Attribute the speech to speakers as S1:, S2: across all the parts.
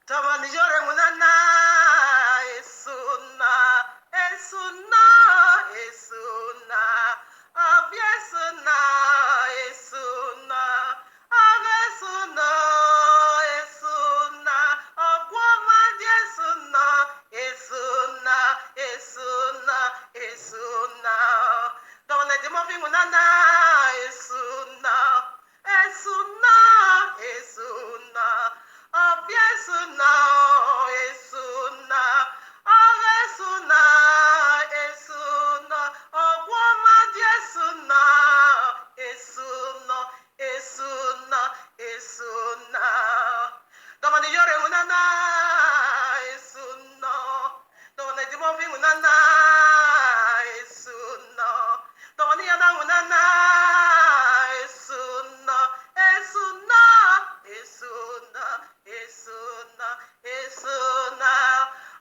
S1: Tamani jore munana esuna esuna esuna abiesuna esuna agesuna esuna obwama diesuna esuna esuna esuna Tamani dimofi munana esuna esuna esuna Abiesuna, esuna, agesuna, esuna, obwama diesuna, esuna, esuna, esuna. Damani yore unana, esuna. Damani dimofi unana, esuna. Damani yana unana, esuna, esuna, esuna. Esuna, esuna,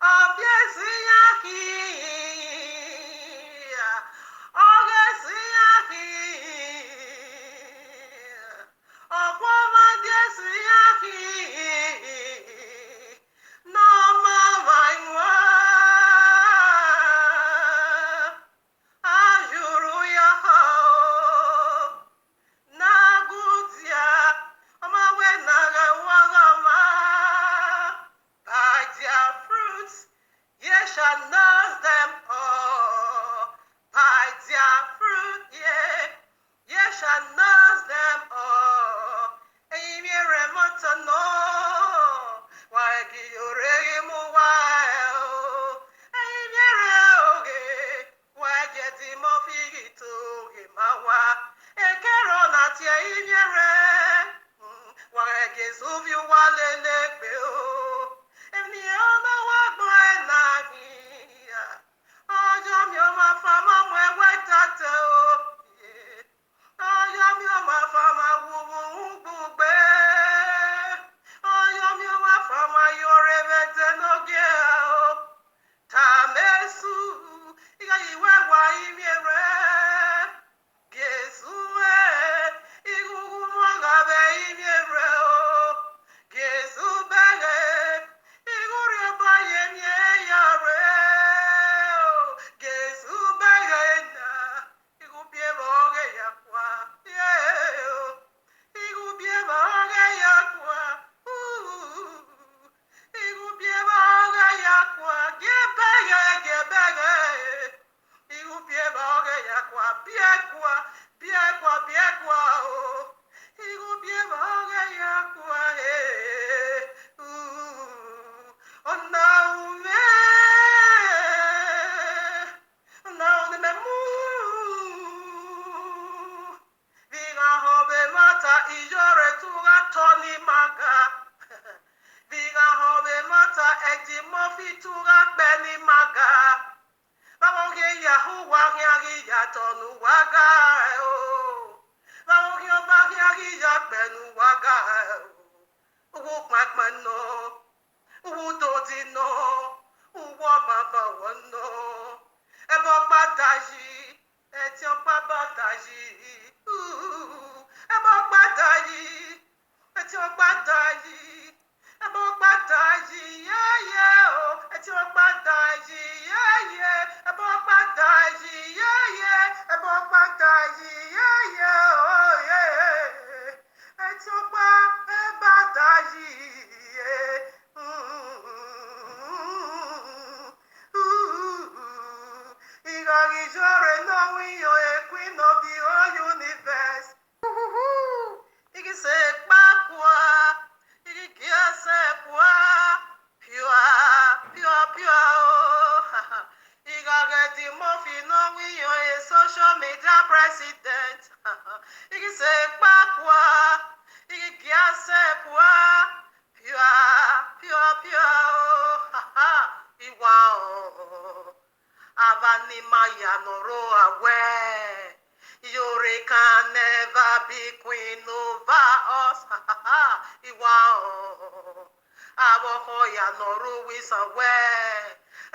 S1: obyesia kia, ogesia kia, okwama diesia kia, no mama inwa, ajuru ya ho, nagutia, amawe naga wagama. By their fruits ye shall know them all. By their fruit ye shall know them all. Amy remote no, why give you remu while? Amy reoge, why get him off to him awa? A carona tia in your red. Why guess of you while in the bill? And the other one boy Nagia. Oh, Jam Yama Fama, where white tattoo. Oh, Yam Yama Fama, woo boo bear. Oh, Yam Yama Fama, you're a veteran girl. Tamesu, you were why you were. Guess who? You Guess who?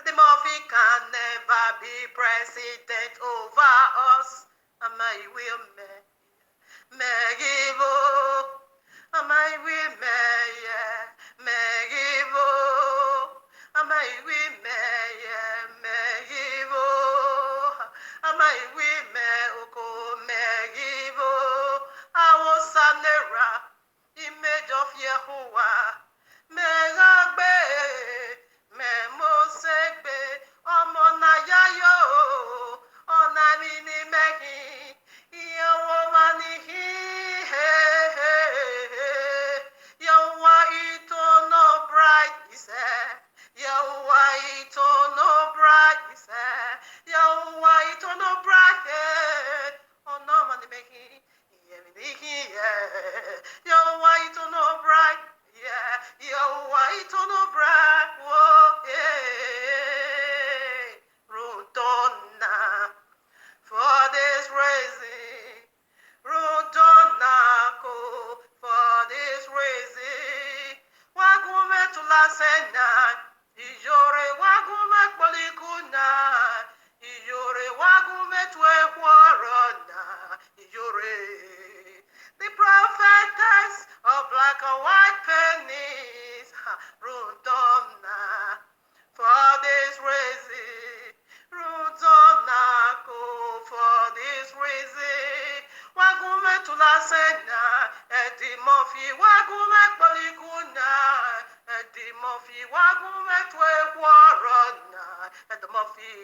S1: The Murphy can never be president over us. Am I will Megivo? Am I will Megivo? Yehowa, Megagbe, Memosegbe, Omonayayo, Onamini Meki, Yawomanihi, Yawa ito no bright, he said. Yawa ito no bright, he said. Yawa ito no bright, oh no money making. Yawa ito no bright, yeah. Yawa ito no bright, oh yeah. Rutona for this reason. Rudonako for this reason. Wagume tulasena, ijore wagume polikuna, ijore wagume tuekwarona, ijore. The prophetess of black and white pennies, Rudona for this reason. Rudonako for this reason. Wagume tulasena, Edimofi wagume polikuna, Edimofi wagume tuekwarona, Edimofi.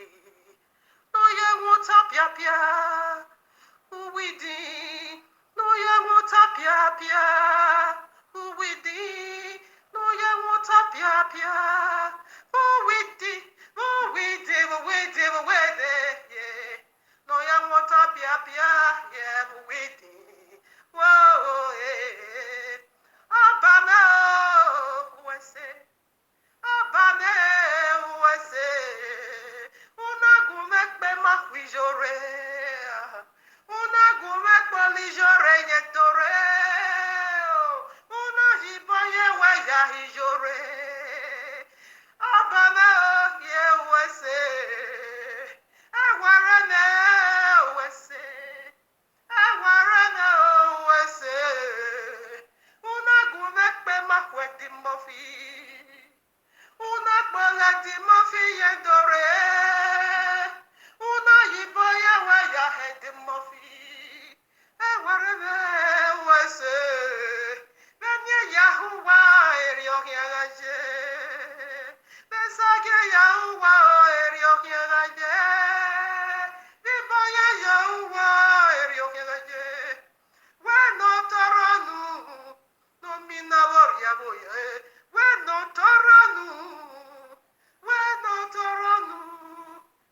S1: No ye won't pia, who we di. No ye won't pia, who we di. No ye won't pia, who we di, who we di, who we di, who we di, yeah. No ye won't pia, yeah, who we di. Whoa, yeah. Abame, who I say. Abame, who I say. Una gumek be mahwijore. Una gumek polijore yetore. Una hiboye waya hijore. Abame, yeah, who I say. Awarane, who I say. Awarane, who I say. Una gumek be mahweti mofi. Una bola di mofi yendore. Una yiboye waya hedi mofi. Ewarebe wese. Benye Yahuwa eriokiagaje. Besage Yahuwa eriokiagaje. Biboye Yahuwa eriokiagaje. Weno toronu. No minabor yaboye. Weno toronu. Weno toronu.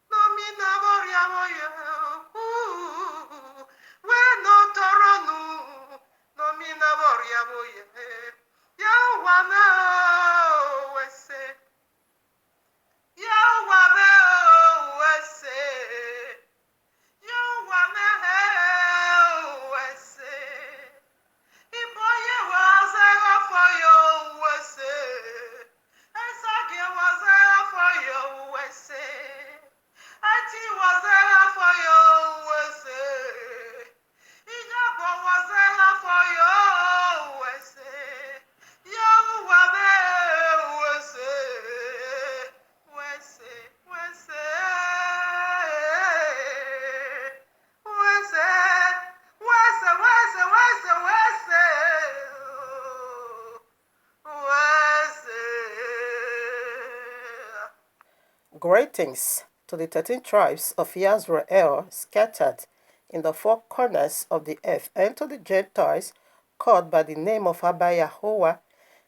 S1: No minabor yaboye. Weno toronu. No minabor yaboye. Yahuwa me wese. Yahuwa me wese. Yahuwa me wese. Iboye waze for you wese. Esage waze for you wese. Ati waze for you wese. Ijabo waze for you wese. Yahuwa me wese. Wese, wese. Wese, wese, wese, wese, wese. Greetings to the 13 tribes of Israel scattered in the four corners of the earth, and to the Gentiles called by the name of Abba Yahuwah.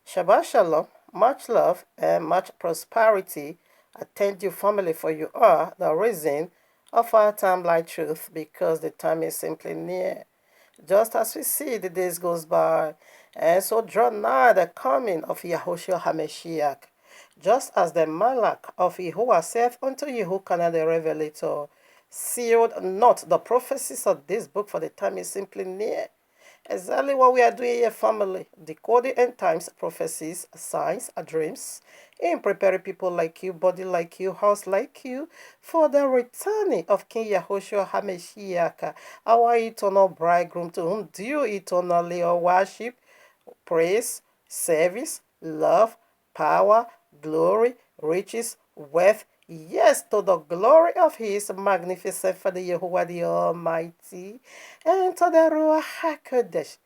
S1: Shabbat Shalom, much love and much prosperity attend you, family, for you are the reason of our time like truth, because the time is simply near. Just as we see the days goes by, and so draw nigh the coming of Yahushua HaMashiach. Just as the Malach of Yahuwah saith unto Yehukanah the Revelator, sealed not the prophecies of this book, for the time is simply near. Exactly what we are doing here, family. Decoding end times prophecies, signs, dreams, in preparing people like you, body like you, house like you, for the returning of King Yahushua HaMashiach, our eternal bridegroom, to whom due eternally all worship, praise, service, love, power, glory, riches, wealth, yes, to the glory of his magnificent Father Yahuwah the Almighty, and to the Ruach HaKodesh,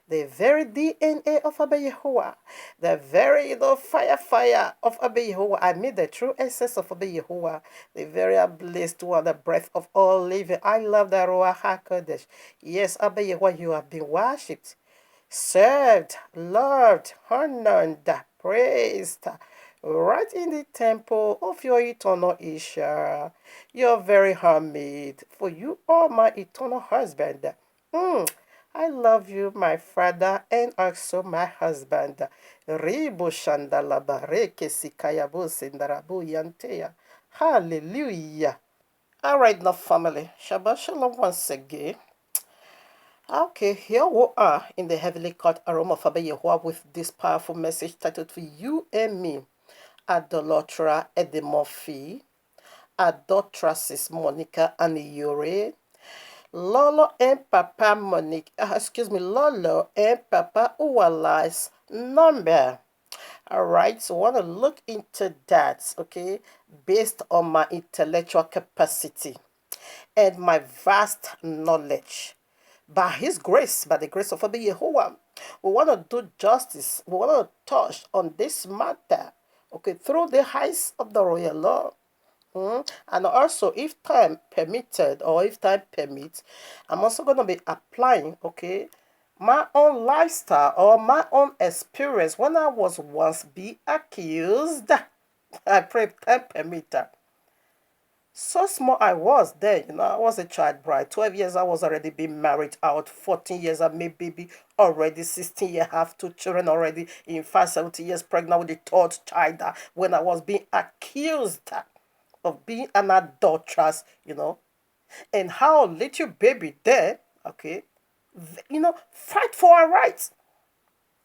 S1: the very DNA of Abba Yehovah, the very fire of Abba Yehovah. I mean the true essence of Abba Yehovah, the very blessed one, the breath of all living. I love the Ruach HaKodesh. Yes, Abba Yehovah, you have been worshipped, served, loved, honored, praised, right in the temple of your eternal Isha, your very handmaid, for you are my eternal husband. I love you, my father, and also my husband. Ribu shandalaba reke sikayabu sindarabu yanteya. Hallelujah. All right, now, family. Shabbat shalom once again. Okay, here we are in the heavenly court aroma of Abba Yehovah with this powerful message titled For You and Me. Adolotra Edimorphy, Adulteresses Monica and Yuri, Lolo and Papa Monique, Lolo and Papa Uwala's number. Alright, so I want to look into that, okay, based on my intellectual capacity and my vast knowledge. By His grace, by the grace of Abba Yehovah, we want to do justice. We want to touch on this matter, okay, through the heights of the royal law. And also, if time permitted or if time permits, I'm also going to be applying, okay, my own lifestyle or my own experience when I was once be accused. I pray time permitted. So small I was then, I was a child bride. 12 years I was already being married out. 14 years I made baby already. 16 years I have two children already. In fact, 17 years pregnant with the third child when I was being accused of being an adulteress, and how little baby there, okay, fight for our rights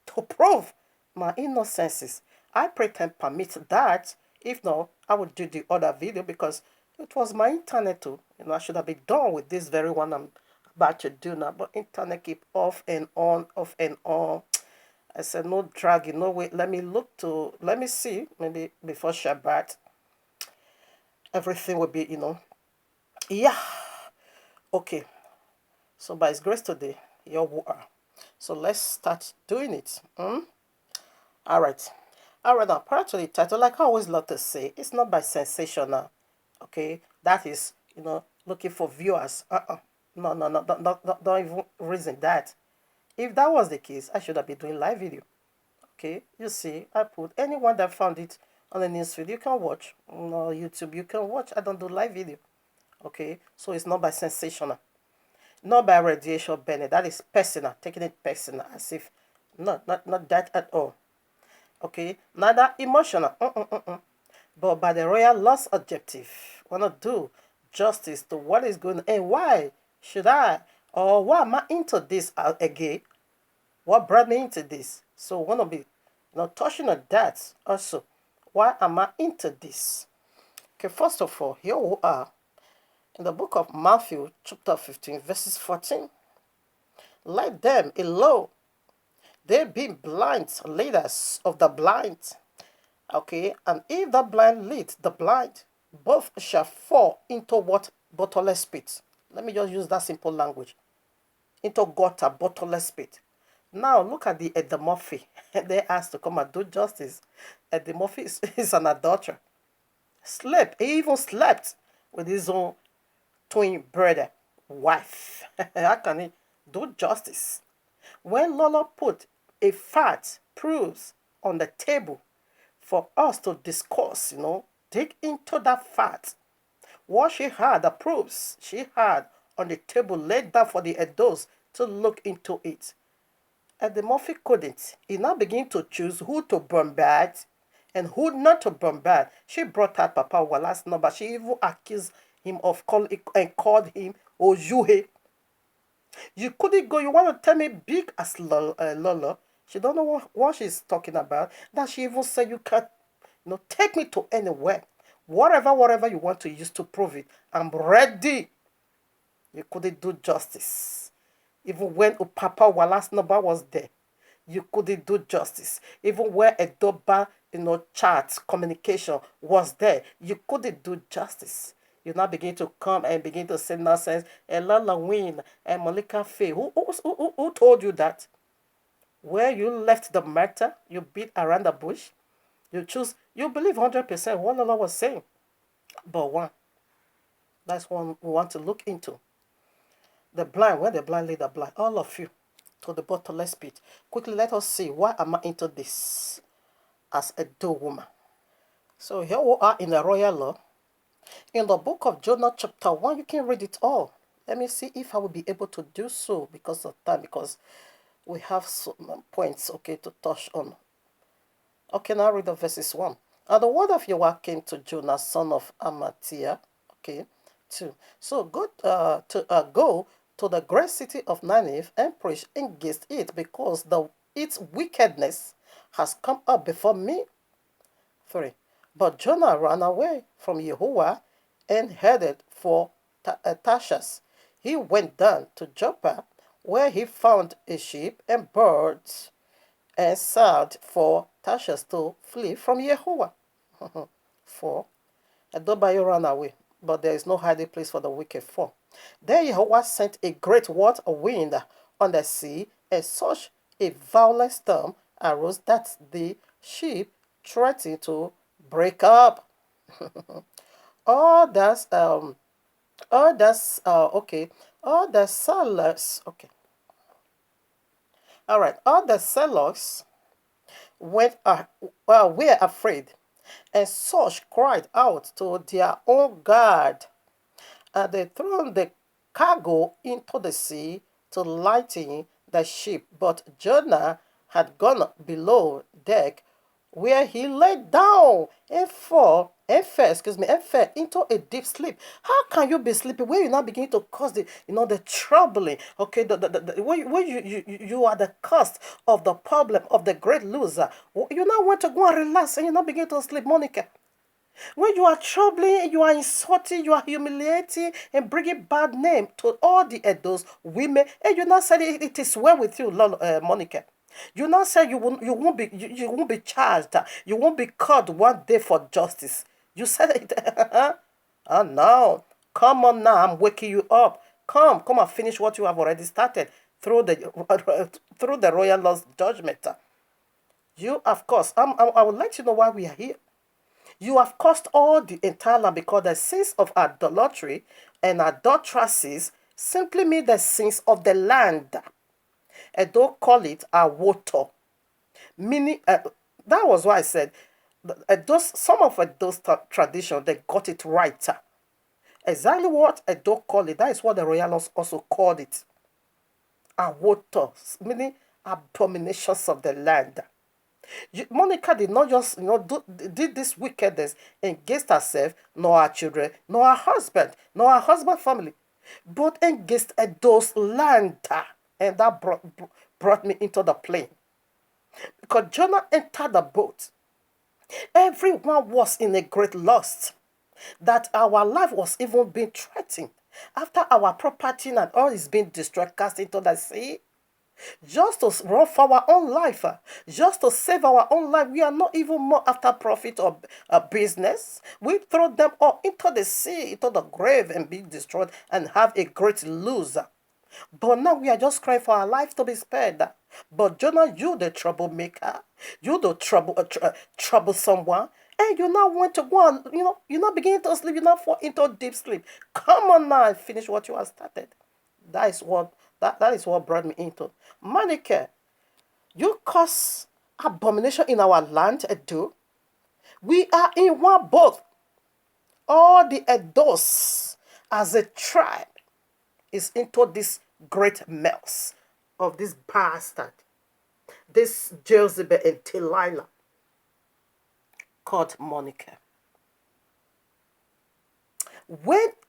S1: to prove my innocences. I pretend permit that. If not, I would do the other video because it was my internet too. I should have been done with this very one I'm about to do now. But internet keep off and on, off and on. I said no dragging, no wait. Let me see. Maybe before Shabbat, everything will be, yeah. Okay. So by His grace today, here we are. So let's start doing it. All right. All right, now, prior to the title, like I always love to say, it's not by sensational, okay? That is, looking for viewers. No, no, no, don't even reason that. If that was the case, I should have been doing live video, okay? You see, I put anyone that found it on the newsfeed, you can watch. No, YouTube, you can watch. I don't do live video, okay? So it's not by sensational. Not by radiation burning. That is personal, taking it personal, as if, not that at all. Okay, neither emotional, but by the royal law's objective. Want to do justice to what is going on and why should I or why am I into this again? What brought me into this? So want to be touching on that also. Why am I into this? Okay, first of all, here we are in the book of Matthew, chapter 15, verses 14. Let them alone. They be blind leaders of the blind. Okay, and if the blind lead the blind, both shall fall into what? Bottomless pit. Let me just use that simple language. Into gutter, bottomless pit. Now look at the Edimorphy. They asked to come and do justice. Edimorphy is an adulterer. Slept, he even slept with his own twin brother, wife. How can he do justice? When Lola put a fact proofs on the table for us to discuss, dig into that fact. What she had, the proofs she had on the table laid down for the adults to look into it. And the Murphy couldn't. He now began to choose who to bombard and who not to bombard. She brought out Papa Wallace's number. She even accused him of called him Ojuhe. You couldn't go. You want to tell me big as Lola? She don't know what she's talking about. That she even said you can't, take me to anywhere. Whatever you want to use to prove it, I'm ready. You couldn't do justice. Even when Papa Wallace number was there, you couldn't do justice. Even where a Doba, chat communication was there, you couldn't do justice. You now begin to come and begin to say nonsense. And Lala Win and Malika Faye. Who told you that? where you left the matter, you beat around the bush, you choose, you believe 100% what the Lord was saying. But one, that's one we want to look into. The blind, when the blind lead the blind, all of you, to the bottomless pit. Quickly, let us see, why am I into this as a Edo woman? So here we are in the royal law. In the book of Jonah chapter 1, you can read it all. Let me see if I will be able to do so because of time, because we have some points, okay, to touch on. Okay, now read the verses 1. And the word of Yahweh came to Jonah, son of Amittai, okay, 2. So go to the great city of Nineveh and preach against it, because its wickedness has come up before me. 3. But Jonah ran away from Yahuwah and headed for Tarshish. He went down to Joppa, where he found a ship and birds, and sailed for Tarshish to flee from Yahuwah. 4. Adobayo ran away, but there is no hiding place for the wicked. 4. Then Yahuwah sent a great wind on the sea, and such a violent storm arose that the ship threatened to break up. all that's okay. All the sailors, okay. All right. All the sailors were afraid, and such cried out to their own God, and they threw the cargo into the sea to lighten the ship. But Jonah had gone below deck, where he lay down and fell into a deep sleep. How can you be sleeping when you now begin to cause the troubling? Okay, when you are the cause of the problem of the great loser. You now want to go and relax, and you now begin to sleep, Monica. When you are troubling, you are insulting, you are humiliating, and bringing bad name to all the those women, and you now say it is well with you, Monica. You now say you won't be charged, you won't be called one day for justice. You said it. And now, come on now, I'm waking you up. Come and finish what you have already started through the royal law's judgment. You, of course, I would like to know why we are here. You have caused all the entire land, because the sins of idolatry and adulteresses simply mean the sins of the land. And don't call it a water. Meaning, that was why I said, some of those traditions, they got it right. Exactly what I don't call it, that is what the royals also called it. A water, meaning abominations of the land. Monica did not just did this wickedness against herself, nor her children, nor her husband, nor her husband's family, but against those land. And that brought me into the plane, because Jonah entered the boat. Everyone was in a great lust, that our life was even being threatened. After our property and all is being destroyed, cast into the sea, just to run for our own life, just to save our own life. We are not even more after profit or business. We throw them all into the sea, into the grave, and be destroyed and have a great loser. But now we are just crying for our life to be spared. But Jonah, you the troublemaker, you the trouble someone, and you now want to go on, you're not beginning to sleep, you now fall into deep sleep. Come on now and finish what you have started. That is what brought me into. Monica, you cause abomination in our land, Edo. We are in one boat. All the Edos as a tribe is into this great mess of this bastard, this Jezebel and Delilah called Monica.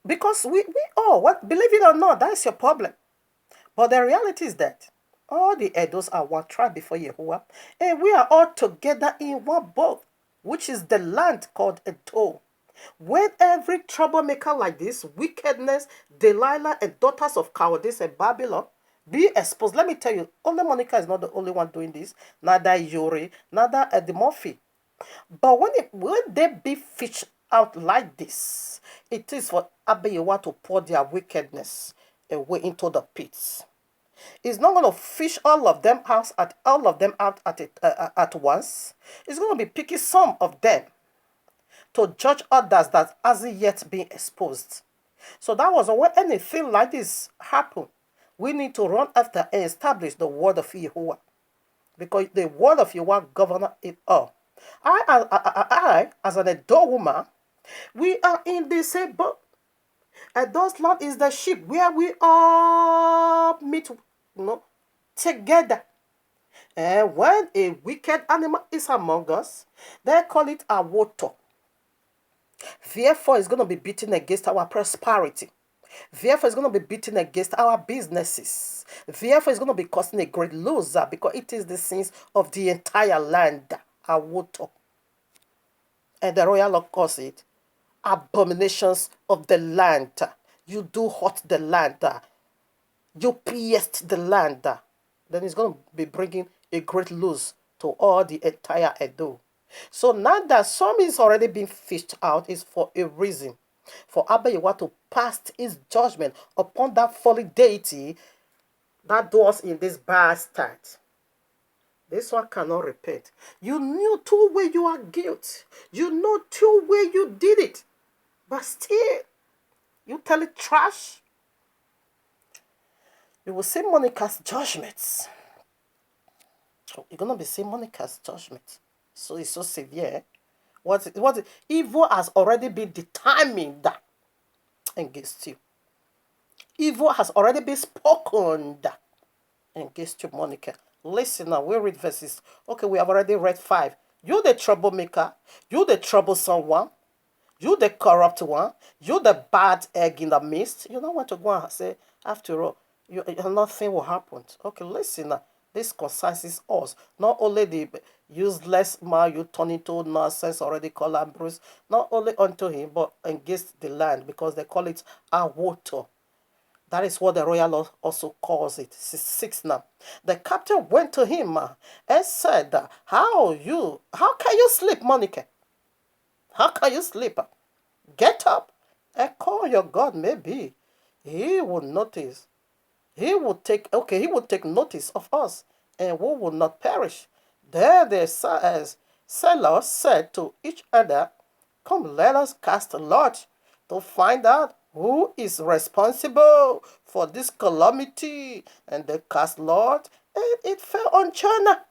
S1: Because we all, believe it or not, that's your problem. But the reality is that all the Edos are one tribe before Yahuwah, and we are all together in one boat, which is the land called Edo. When every troublemaker like this, wickedness, Delilah, and daughters of cowardice and Babylon be exposed. Let me tell you, only Monica is not the only one doing this, neither Yuri, neither Eddie Murphy. But when they be fished out like this, it is for Abiyawa to pour their wickedness away into the pits. He's not going to fish all of them out at once. He's going to be picking some of them to judge others that hasn't yet been exposed. So that was when anything like this happen, we need to run after and establish the word of Yahuwah, because the word of Yahuwah govern it all. As an adult woman, we are in the same boat. And those land is the ship where we all meet, together. And when a wicked animal is among us, they call it a water. Therefore, it's going to be beaten against our prosperity. Therefore, it's going to be beaten against our businesses. Therefore, it's going to be causing a great loser, because it is the sins of the entire land. A water. And the royal law calls it abominations of the land. You do hurt the land. You pierced the land. Then it's going to be bringing a great loss to all the entire Edo. So now that some is already being fished out is for a reason. For Abba Yahweh to pass his judgment upon that fallen deity that dwells in this bastard. This one cannot repent. You knew too well you are guilty. You know too well you did it. But still, you tell it trash. You will see Monica's judgments. You're going to be seeing Monica's judgment. So it's so severe. What evil has already been determined against you. Evil has already been spoken against you, Monica. Listen now, we read verses. Okay, we have already read 5. You the troublemaker. You the troublesome one. You the corrupt one. You the bad egg in the midst. You don't want to go and say, after all, nothing will happen. Okay, listen now. This concerns us. Not only the useless man you turn into nonsense already called Ambrose, not only unto him, but against the land, because they call it a water. That is what the royal law also calls it. 6 now. The captain went to him and said, how can you sleep, Monica? How can you sleep? Get up and call your God, maybe. He will notice. He will take notice of us, and we will not perish. There the sailors said to each other, come, let us cast a lot to find out who is responsible for this calamity. And they cast lot, and it fell on Jonah.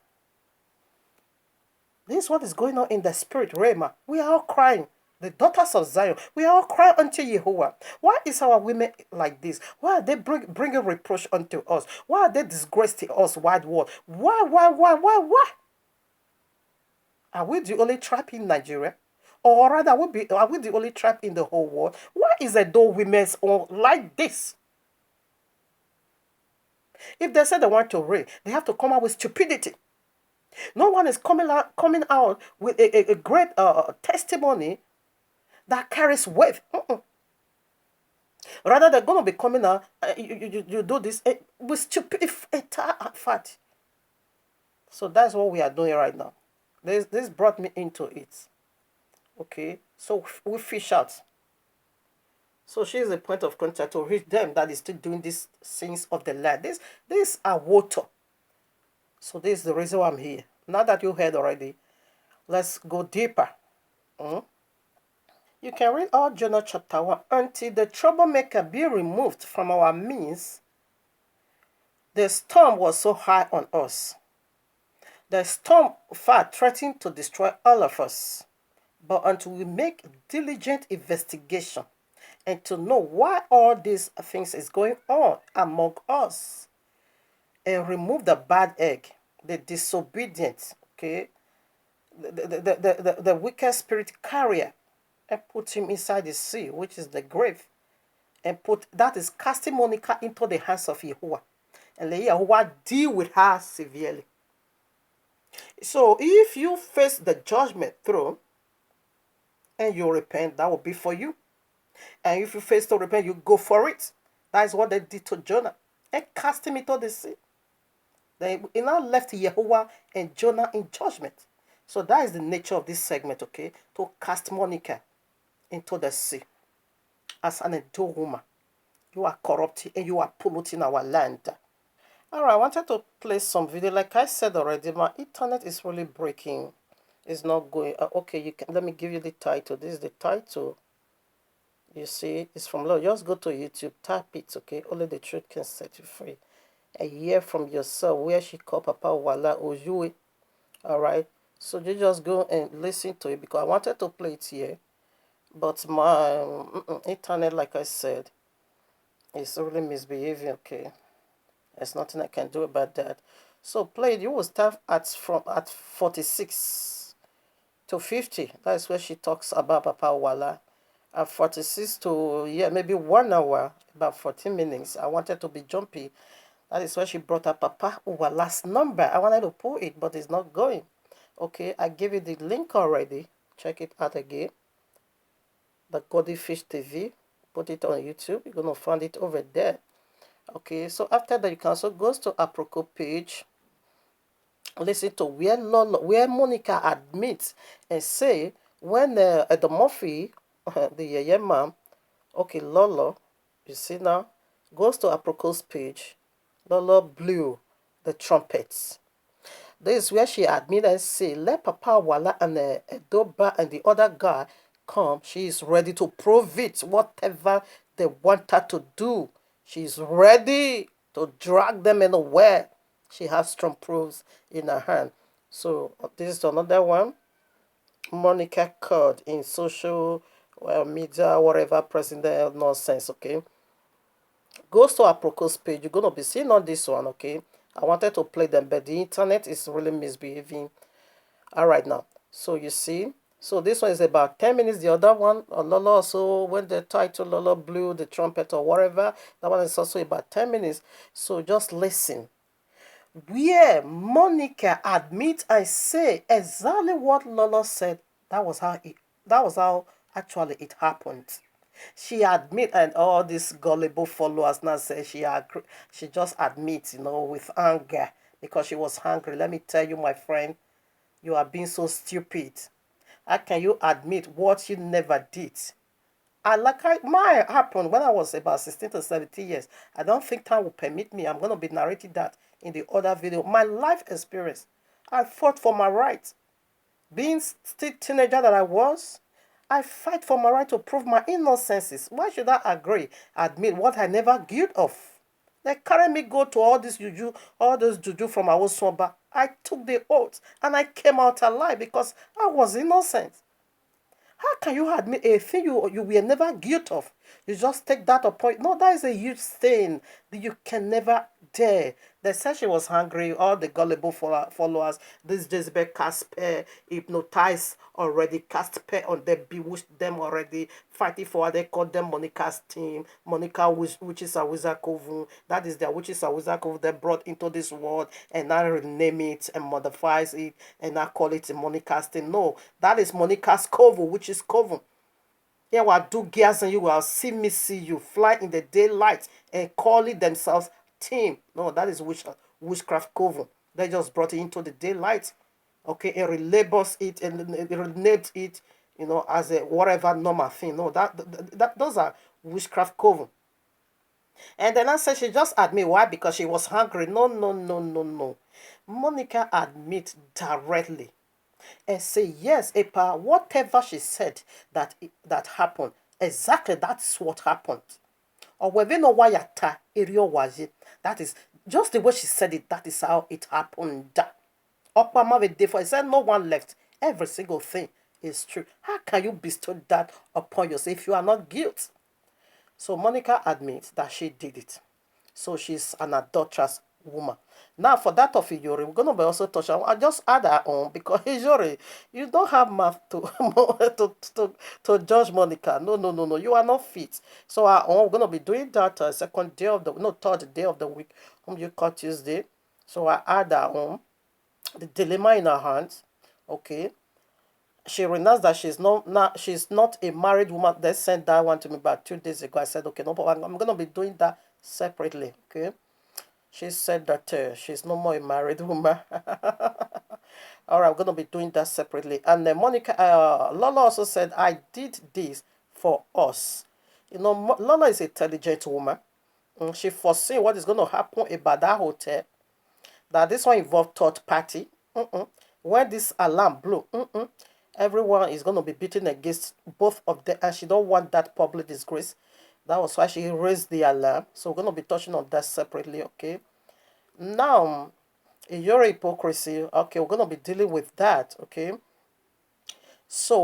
S1: This is what is going on in the spirit realm. We are all crying. The daughters of Zion, we are all crying unto Jehovah. Why is our women like this? Why are they bringing reproach unto us? Why are they disgracing us, wide world? Why? Are we the only tribe in Nigeria? Or rather, are we the only tribe in the whole world? Why is it though women all like this? If they say they want to reign, they have to come out with stupidity. No one is coming out with a great testimony that carries weight. Rather, they're going to be coming out, you do this with stupid fact. So that's what we are doing right now. This brought me into it. Okay, so we fish out. So she is the point of contact to reach them that is still doing these things of the land. These are water. So this is the reason why I'm here. Now that you heard already, let's go deeper. You can read all Jonah chapter 1. Until the troublemaker be removed from our midst, the storm was so high on us. The storm far threatened to destroy all of us. But until we make diligent investigation and to know why all these things is going on among us, and remove the bad egg, the disobedient, okay, the wicked spirit carrier, and put him inside the sea, which is the grave, and that is casting Monica into the hands of Yahuwah, and let Yahuwah deal with her severely. So if you face the judgment throne and you repent, that will be for you. And if you face to repent, you go for it. That is what they did to Jonah, and cast him into the sea. They now left Yahuwah and Jonah in judgment. So that is the nature of this segment, okay? To cast Monica into the sea. As an adult woman, you are corrupting and you are polluting our land. All right, I wanted to play some video. Like I said already, my internet is really breaking. It's not going. Okay, you can. Let me give you the title. This is the title. You see, it's from Lord. Just go to YouTube, type it. Okay, only the truth can set you free. A year from yourself, where she called Papa Wala Ojue. All right. So you just go and listen to it because I wanted to play it here, but my internet, like I said, is really misbehaving. Okay, there's nothing I can do about that. So play it. You will start at 46 to 50. That's where she talks about Papa Wala. At 46 to, yeah, maybe 1 hour, about 14 minutes. I wanted to be jumpy. That is where she brought up Papa Wala's number. I wanted to pull it, but it's not going. Okay, I gave you the link already. Check it out again. The Goddy Fish TV. Put it on YouTube. You're going to find it over there. Okay, so after that, you can also go to Aproko page. Listen to where Monica admits and say when the Murphy, the Yeye mom, okay, Lolo, you see now, goes to Aproko's page. Lolo blew the trumpets. This is where she admitted and say, let Papa Wala and Edoba and the other guy come. She is ready to prove it, whatever they want her to do. She's ready to drag them anywhere. She has strong proofs in her hand. So this is another one. Monica caught in social media, whatever, president nonsense, okay? Goes to Aproko's page. You're going to be seeing on this one, okay? I wanted to play them, but the internet is really misbehaving. All right, now. So you see, so this one is about 10 minutes. The other one, Lolo also, when the title Lolo blew the trumpet or whatever, that one is also about 10 minutes. So just listen. Where Monica admit and say exactly what Lolo said, that was how actually it happened. She admit, and all these gullible followers now say she just admits, with anger because she was hungry. Let me tell you, my friend, you are being so stupid. How can you admit what you never did? Mine happened when I was about 16 to 17 years. I don't think time will permit me. I'm going to be narrating that in the other video. My life experience. I fought for my rights. Being still teenager that I was, I fight for my right to prove my innocences. Why should I admit what I never guilty of? They carry me go to all those juju from our swamba. I took the oath and I came out alive because I was innocent. How can you admit a thing you were never guilty of? You just take that upon. No, that is a huge thing that you can never dare. They said she was hungry. All the gullible followers, this Jezebel Casper, hypnotized already, Casper on them, bewitched them already, fighting for what they call them Monica's team. Monica, which is a wizard coven. That is their witches a wizard coven they brought into this world and now rename it and modifies it and now call it Monica's team. No, that is Monica's coven, which is coven. Yeah, what do gears and you will see you fly in the daylight and call it themselves team. No, that is witchcraft coven. They just brought it into the daylight, okay, and relabels it and renamed it, as a whatever normal thing. No, that those are witchcraft coven. And then I said she just admit why because she was hungry. No, no, no, no, no. Monica admit directly and say yes, Epa, whatever she said that happened, exactly that's what happened. Or whether no wayata area was it. That is just the way she said it. That is how it happened. Opama with different. Said no one left. Every single thing is true. How can you bestow that upon yourself if you are not guilty? So Monica admits that she did it. So she's an adulterous woman. Now for that of Ijori, we're gonna be also touch on. I just add her on because Ijori, you don't have mouth to to judge Monica. No, no, no, no. You are not fit. So we're gonna be doing that second day of the third day of the week. You call Tuesday. So I add her on the dilemma in her hands. Okay. She renounced that she's not a married woman. They sent that one to me about 2 days ago. I said, okay, no problem. I'm gonna be doing that separately. Okay. She said that she's no more a married woman. All right, I'm gonna be doing that separately. And then Lola also said, I did this for us. Lola is an intelligent woman. She foreseen what is going to happen about that hotel. That this one involved third party. When this alarm blew, everyone is going to be beaten against both of them, and she don't want that public disgrace. That was why she raised the alarm. So we're going to be touching on that separately, okay? Now, in your hypocrisy, okay, we're going to be dealing with that, okay? So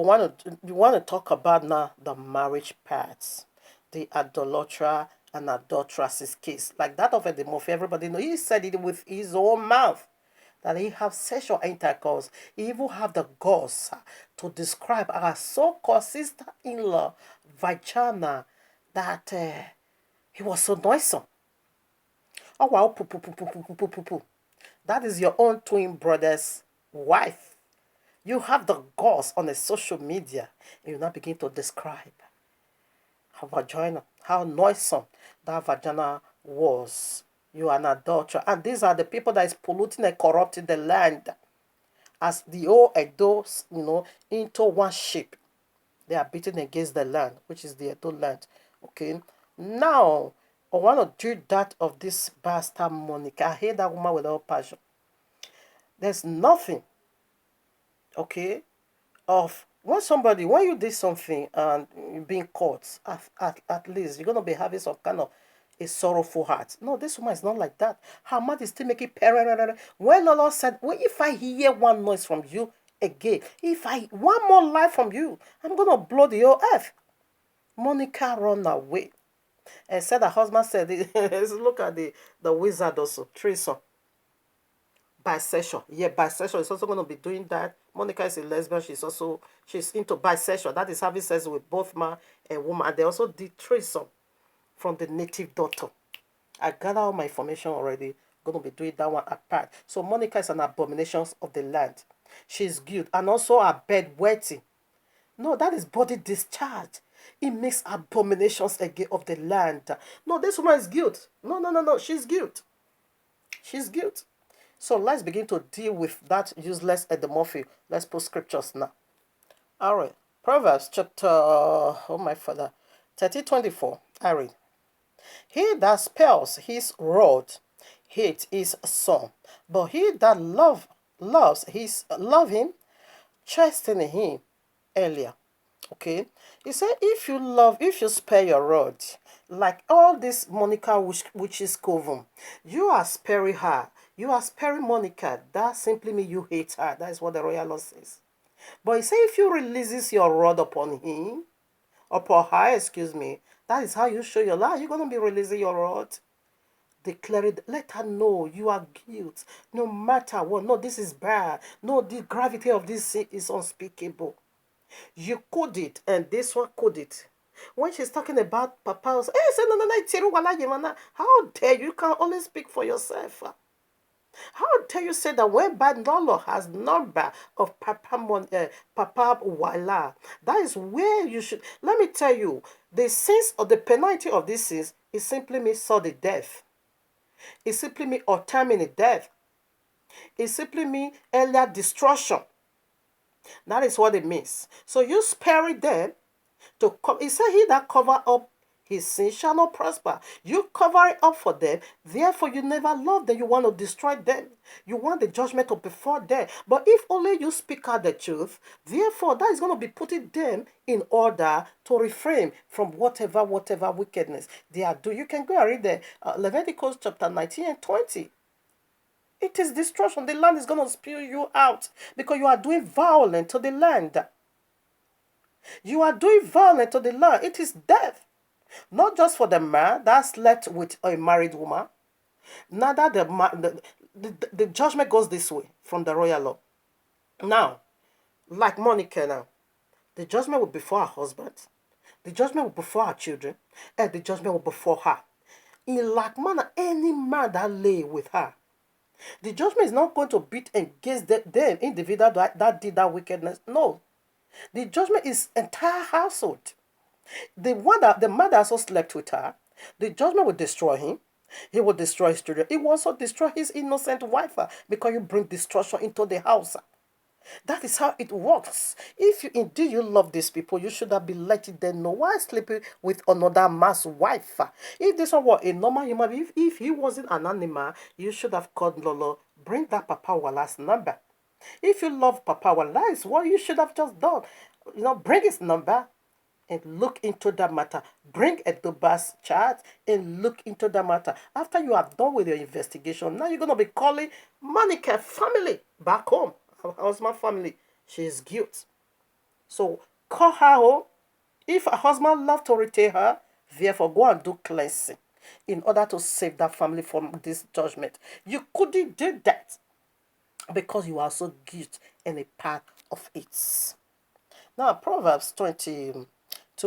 S1: we want to talk about now the marriage parts, the idolater and adulteress's case, like that of Edemofi. Everybody know he said it with his own mouth that he have sexual intercourse. He even have the guts to describe our so-called sister-in-law vagina that he was so noisome. Oh wow, poo, poo, poo, poo, poo, poo, poo, poo. That is your own twin brother's wife. You have the guts on the social media, and you now begin to describe her vagina, how noisome that vagina was. You are an adulterer. And these are the people that is polluting and corrupting the land. As the old Edo, into one ship. They are beating against the land, which is the Edo land. Okay. Now, I want to do that of this bastard Monica. I hate that woman with all passion. There's nothing, okay, of when you did something and you're being caught, at least you're going to be having some kind of a sorrowful heart. No, this woman is not like that. Her mouth is still making parent. When the Lord said, well, if I hear one noise from you again, if I one more life from you, I'm going to blow the whole earth. Monica run away. And said her husband said, look at the wizard also, Teresa. Bisexual. Yeah, bisexual is also going to be doing that. Monica is a lesbian. She's into bisexual. That is having sex with both man and woman. And they also did threesome from the native daughter. I gather all my information already. Going to be doing that one apart. So Monica is an abomination of the land. She's guilt. And also her bed wetting. No, that is body discharge. It makes abominations again of the land. No, this woman is guilt. No. She's guilt. She's guilt. So let's begin to deal with that useless Edemofi. Let's put scriptures now. All right. Proverbs chapter, oh my father, 30:24. I read. He that spells his rod hates his son, but he that love him, chasten him earlier. Okay, he said if you spare your rod, like all this Monica witches coven, you are sparing her. You are sparing Monica. That simply means you hate her. That is what the royal law says. But he said if you releases your rod upon her, excuse me, that is how you show your love. You're gonna be releasing your rod. Declare it. Let her know you are guilt. No matter what. No, this is bad. No, the gravity of this sin is unspeakable. You could it, and this one could it. When she's talking about Papa, say no, how dare you can only speak for yourself. How dare you say that when bad Lolo has number of Papa Wala, that is where you should. Let me tell you, the sins or the penalty of this sins is simply me sudden death. It simply me untimely death. It simply me earlier destruction. That is what it means. So you spare them to come. He said, he that cover up his sin shall not prosper. You cover it up for them. Therefore, you never love them. You want to destroy them. You want the judgment to before them. But if only you speak out the truth, therefore, that is going to be putting them in order to refrain from whatever wickedness they are doing. You can go and read the Leviticus chapter 19 and 20. It is destruction. The land is going to spew you out because you are doing violence to the land. You are doing violence to the land. It is death. Not just for the man that slept with a married woman. Neither the judgment goes this way from the royal law. Now, like Monica now, the judgment will be for her husband. The judgment will be for her children. And the judgment will be for her. In like manner, any man that lay with her. The judgment is not going to beat against them individual that did that wickedness. No. The judgment is entire household. The man that also slept with her, the judgment will destroy him. He will destroy his children. He will also destroy his innocent wife because you bring destruction into the house. That is how it works. If you indeed you love these people, you should have been letting them know why sleeping with another man's wife. If this one were a normal human being, if he wasn't an animal, you should have called Lolo. Bring that Papa Wala's number. If you love Papa Wala, is what you should have just done. Bring his number and look into that matter. Bring Eduba's chart and look into that matter. After you have done with your investigation, now you're going to be calling Monica family back home. How's my family? She is guilt. So call her home. If her husband love to retain her, therefore go and do cleansing in order to save that family from this judgment. You couldn't do that because you are so guilty and a part of it. Now, Proverbs 22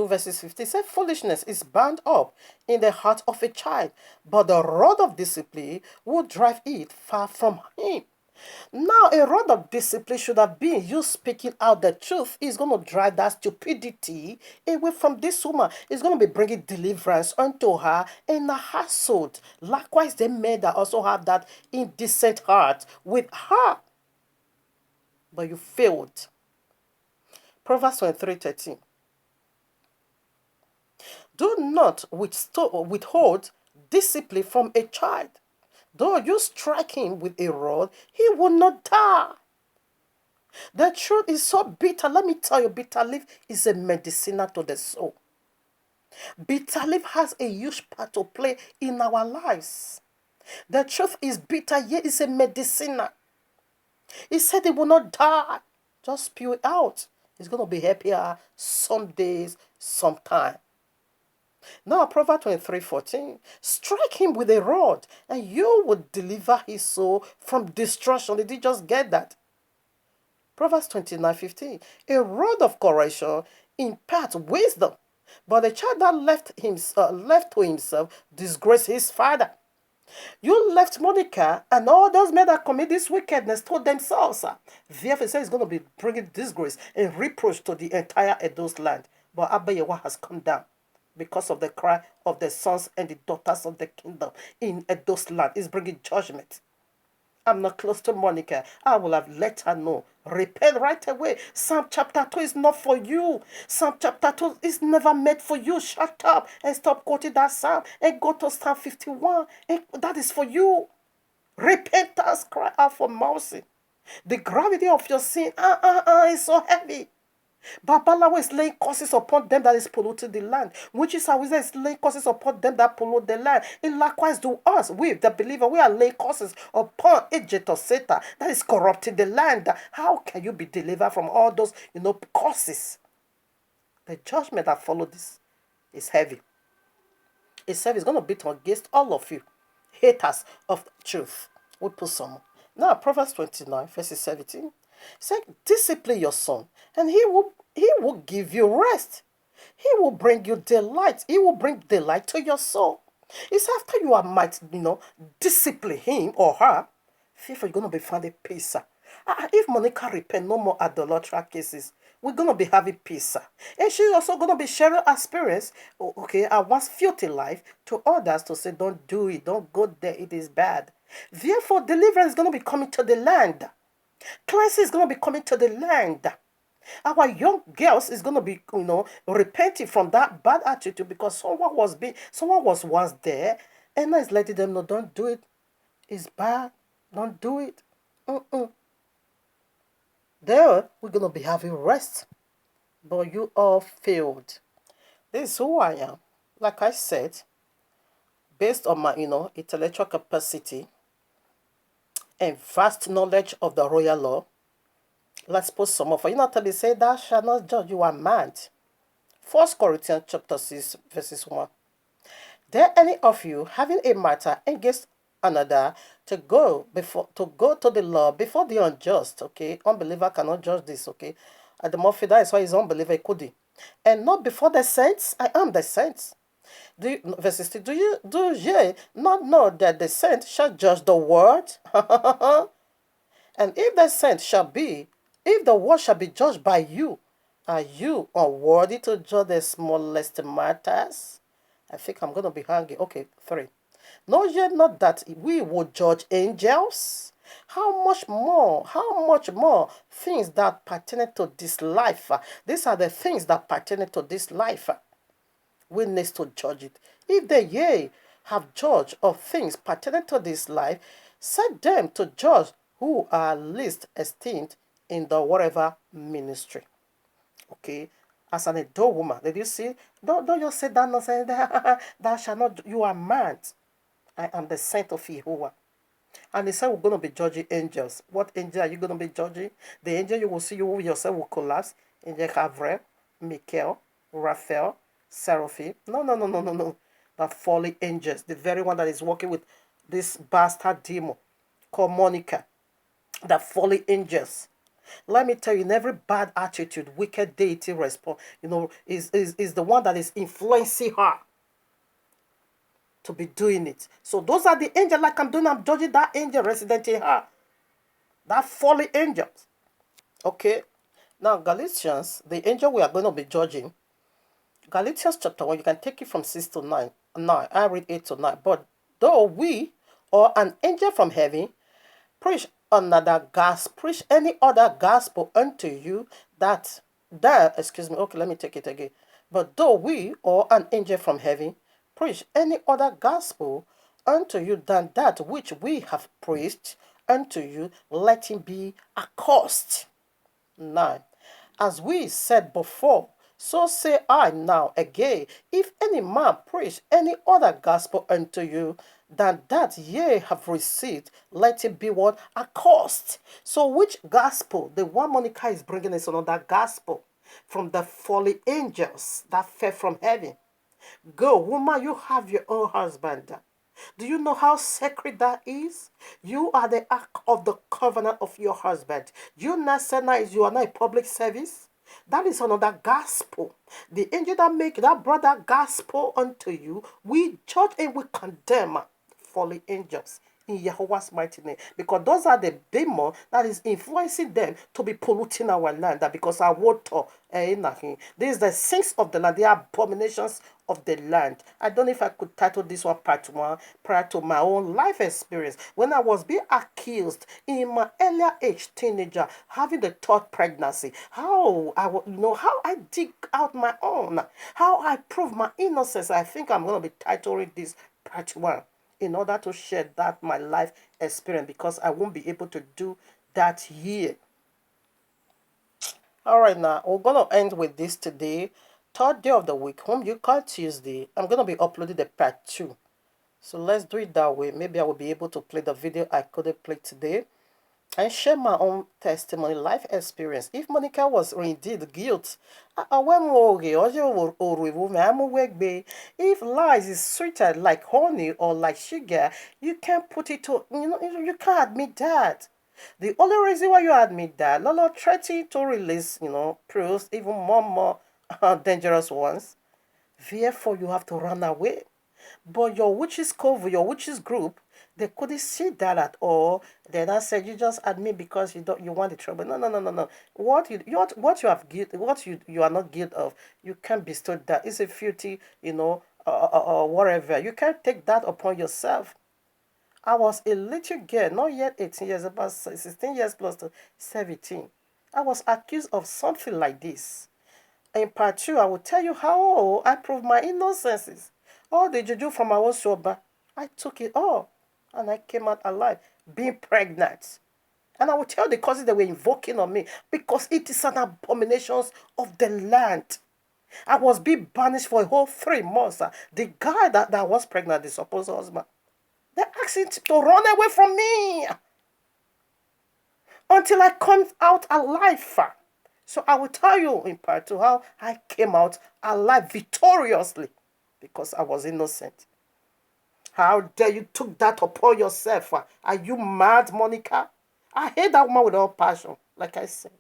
S1: verses 50 says, foolishness is bound up in the heart of a child, but the rod of discipline will drive it far from him. Now, a rod of discipline should have been you speaking out the truth. Is going to drive that stupidity away from this woman. It's going to be bringing deliverance unto her in the household. Likewise, the men that also have that indecent heart with her. But you failed. Proverbs 23:13. Do not withhold discipline from a child. Though you strike him with a rod, he will not die. The truth is so bitter. Let me tell you, bitter leaf is a medicine to the soul. Bitter leaf has a huge part to play in our lives. The truth is bitter, yet it's a medicine. He said he will not die. Just spew it out. He's going to be happier some days, sometime. Now, Proverbs 23:14. Strike him with a rod, and you will deliver his soul from destruction. Did you just get that? Proverbs 29:15. A rod of correction imparts wisdom, but a child that left to himself disgrace his father. You left Monica, and all those men that commit this wickedness told themselves. Therefore, it says it's going to be bringing disgrace and reproach to the entire Edo's land. But Abayewa has come down because of the cry of the sons and the daughters of the kingdom in Edo's land. It's bringing judgment. I'm not close to Monica. I will have let her know. Repent right away. Psalm chapter 2 is not for you. Psalm chapter 2 is never meant for you. Shut up and stop quoting that psalm and go to Psalm 51. And that is for you. Repentance, cry out for mercy. The gravity of your sin is so heavy. Babalawo is laying curses upon them that is polluting the land. Witches and wizards is laying curses upon them that pollute the land. And likewise do us, we the believer, we are laying curses upon agent of Satan that is corrupting the land. How can you be delivered from all those, curses? The judgment that followed this is heavy. It's heavy. It's going to beat against all of you, haters of the truth. We put some. Now, Proverbs 29, verses 17. Say, discipline your son, and he will give you rest. He will bring you delight. He will bring delight to your soul. It's after you might, discipline him or her, therefore you're going to be finding peace. If Monica repent, no more adultery cases, we're going to be having peace. And she's also going to be sharing experience, I once filthy life to others to say, don't do it, don't go there, it is bad. Therefore, deliverance is going to be coming to the land. Cleansing is going to be coming to the land. Our young girls is going to be, repenting from that bad attitude because someone was once there, and now is letting them know, don't do it. It's bad. Don't do it. There, we're going to be having rest. But you all failed. This is who I am. Like I said, based on my, intellectual capacity and vast knowledge of the royal law, let's put some of it. They say, thou shalt not judge, you are mad. 1 Corinthians chapter 6, verses 1. Dare any of you having a matter against another to go to the law before the unjust, okay? Unbeliever cannot judge this, okay? At the Murphy, that is why he's unbeliever, he couldn't. And not before the saints, I am the saints. Verse 16, do ye not know that the saint shall judge the world? And if the world shall be judged by you, are you unworthy to judge the smallest matters? I think I'm going to be hungry. Okay, 3. Know ye not that we will judge angels? How much more things that pertain to this life. These are the things that pertain to this life. We need to judge it. If they yea have judged of things pertaining to this life, set them to judge who are least esteemed in the whatever ministry. Okay? As an adult woman, did you see? Don't just say that nonsense. Thou shalt not, you are mad. I am the saint of Jehovah. And he said, we're going to be judging angels. What angel are you going to be judging? The angel you will see, you yourself will collapse. Angel Gabriel, Michael, Raphael, Seraphim. No, no, no, no, no, no. The fallen angels. The very one that is working with this bastard demon called Monica. The fallen angels. Let me tell you, in every bad attitude, wicked deity response, is the one that is influencing her to be doing it. So those are the angels like I'm doing. I'm judging that angel resident in her. That fallen angels. Okay. Now Galatians, the angel we are going to be judging. Galatians chapter 1, you can take it from 6 to 9. I read 8 to 9. But though we or an angel from heaven preach preach any other gospel unto you okay, let me take it again. But though we or an angel from heaven preach any other gospel unto you than that which we have preached unto you, let him be accursed. 9. As we said before, so say I now again, if any man preach any other gospel unto you than that ye have received, let it be what? Accursed. So which gospel? The one Monica is bringing is another gospel from the fallen angels that fell from heaven. Go, woman, you have your own husband. Do you know how sacred that is? You are the ark of the covenant of your husband. You not say you are not a public service. That is another gospel. The angel that make that brother gospel unto you, we judge and we condemn fallen angels in Jehovah's mighty name. Because those are the demon that is influencing them to be polluting our land. That because our water, this is the sins of the land, the abominations of the land. I don't know if I could title this one part 1 prior to my own life experience. When I was being accused in my earlier age, teenager, having the third pregnancy, how I dig out my own, how I prove my innocence. I think I'm going to be titling this part 1. In order to share that my life experience, because I won't be able to do that here. All right, now we're gonna end with this today, third day of the week, whom you call Tuesday. I'm gonna be uploading the part 2, so let's do it that way. Maybe I will be able to play the video I couldn't play today and share my own testimony, life experience. If Monica was indeed guilty, if lies is sweeter like honey or like sugar, you can't put it to, you can't admit that. The only reason why you admit that, Lolo threatened to release, proofs, even more dangerous ones. Therefore, you have to run away. But your witches cover, your witches group, they couldn't see that at all. Then I said, you just admit because you want the trouble. No, no, no, no, no. What you have guilt, what you are not guilty of, you can't bestow that. It's a filthy, or whatever. You can't take that upon yourself. I was a little girl, not yet 18 years, about 16 years plus to 17. I was accused of something like this. In part 2, I will tell you how I proved my innocences. All the juju from my own sober, I took it all. And I came out alive, being pregnant. And I will tell the causes they were invoking on me, because it is an abomination of the land. I was being banished for a whole 3 months. The guy that was pregnant, the supposed husband, they asked him to run away from me until I come out alive. So I will tell you in part 2 how I came out alive victoriously, because I was innocent. How dare you took that upon yourself? Are you mad, Monica? I hate that woman with all passion, like I said.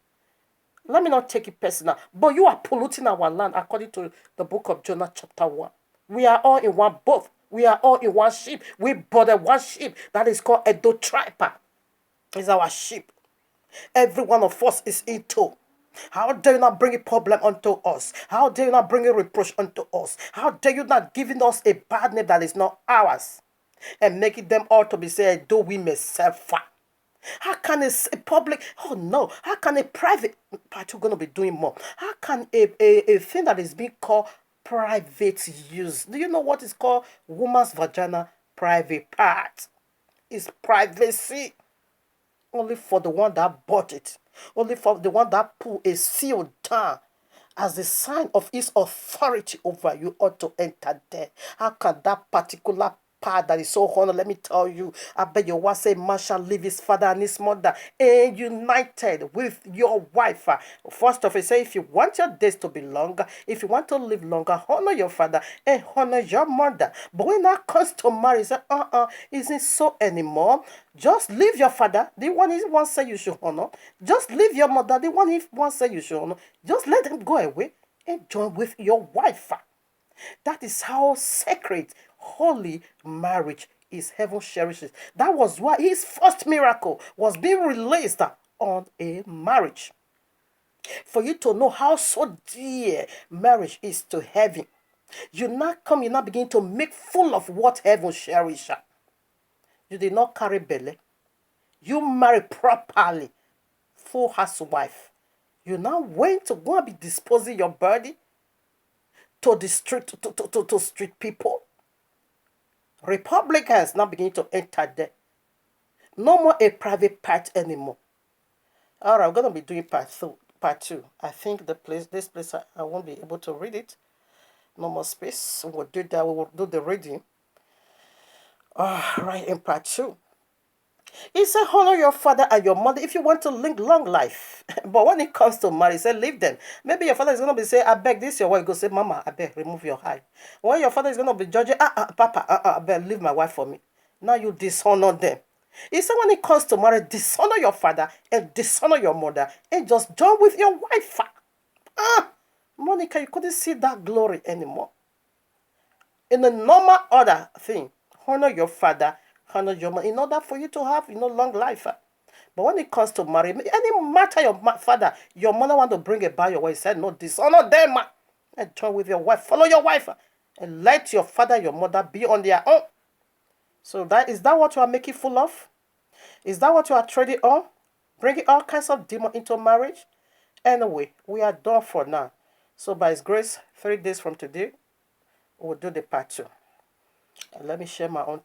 S1: Let me not take it personal, but you are polluting our land according to the book of Jonah chapter 1. We are all in one boat. We are all in one ship. We boarded one ship that is called Edo Triper. It's our ship. Every one of us is in tow. How dare you not bring a problem unto us? How dare you not bring a reproach unto us? How dare you not giving us a bad name that is not ours? And making them all to be said, though we may suffer. How can a public, oh no, how can a private part going to be doing more? How can a thing that is being called private use? Do you know what is called woman's vagina private part? It's privacy. Only for the one that bought it. Only for the one that put a seal down as a sign of his authority over you ought to enter there. How can that particular part that is so honored, let me tell you, I bet your wife say man shall leave his father and his mother and united with your wife. First of all, say if you want your days to be longer, if you want to live longer, honor your father and honor your mother. But when that comes to marriage, say, isn't so anymore. Just leave your father, the one he once said you should honor. Just leave your mother, the one he once said you should honor. Just let them go away and join with your wife. That is how sacred, holy marriage is. Heaven cherishes. That was why his first miracle was being released on a marriage. For you to know how so dear marriage is to heaven, you now begin to make full of what heaven cherishes. You did not carry belly. You marry properly, full housewife. You now went to go and be disposing your body to the street, to street people. Republicans now begin to enter there. No more a private part anymore. All right, I'm gonna be doing part two. I think this place, I won't be able to read it. No more space. We'll do that. We will do the reading. All right, in part two. He said, honor your father and your mother if you want to live long life. But when it comes to marriage, he said, leave them. Maybe your father is going to be saying, I beg this, your wife go say, Mama, I beg, remove your eye. When your father is going to be judging, Papa, I beg, leave my wife for me. Now you dishonor them. He said, when it comes to marriage, dishonor your father and dishonor your mother and just join with your wife. Monica, you couldn't see that glory anymore. In the normal other thing, honor your father, honor your mother, in order for you to have, long life. But when it comes to marriage, any matter your father, your mother want to bring about your wife, said, no, dishonor them. And join with your wife, follow your wife. And let your father, your mother be on their own. So is that what you are making full of? Is that what you are trading on? Bringing all kinds of demons into marriage? Anyway, we are done for now. So by His grace, 3 days from today, we'll do the part 2. And let me share my own